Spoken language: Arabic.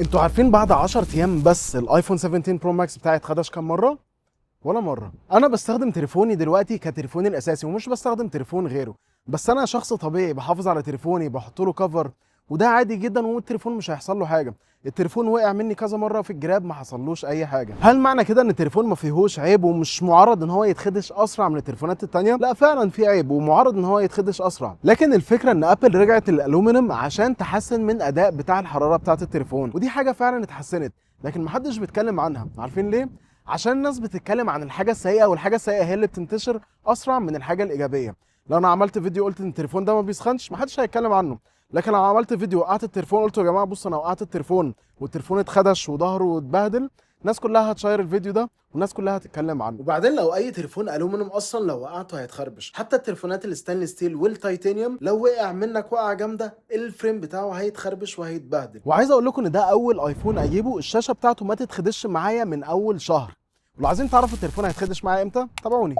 انتوا عارفين بعد 10 ايام بس الايفون 17 برو ماكس بتاعي اتخدش كام مره؟ ولا مره. انا بستخدم تليفوني دلوقتي كتليفوني الاساسي ومش بستخدم تليفون غيره. بس انا شخص طبيعي بحافظ على تليفوني، بحط له كفر، وده عادي جدا والتليفون مش هيحصل له حاجه. التليفون وقع مني كذا مره في الجراب ما حصلوش اي حاجه. هل معنى كده ان التليفون ما فيهوش عيب ومش معرض ان هو يتخدش اسرع من التليفونات التانيه؟ لا، فعلا في عيب ومعرض ان هو يتخدش اسرع، لكن الفكره ان ابل رجعت للالومنيوم عشان تحسن من اداء بتاع الحراره بتاعه التليفون، ودي حاجه فعلا اتحسنت، لكن محدش بيتكلم عنها. عارفين ليه؟ عشان الناس بتتكلم عن الحاجه السيئه، والحاجه السيئه هي اللي بتنتشر اسرع من الحاجه الايجابيه. لو انا عملت فيديو قلت ان التليفون ده ما بيسخنش محدش هيتكلم عنه، لكن لو عملت فيديو وقعت التليفون قلت يا جماعه بصوا انا وقعت التليفون والتليفون اتخدش وظهره اتبهدل، الناس كلها هتشير الفيديو ده والناس كلها هتتكلم عنه. وبعدين لو اي تليفون الومنيوم اصلا لو وقعته هيتخربش، حتى التليفونات الستانلس ستيل والتيتانيوم لو وقع منك وقعه جامده الفريم بتاعه هيتخربش وهيتبهدل. وعايز اقول لكم ان ده اول ايفون اجيبه الشاشه بتاعته ما تتخدش معايا من اول شهر. ولو عايزين تعرفوا التليفون هيتخدش معايا امتى تابعوني.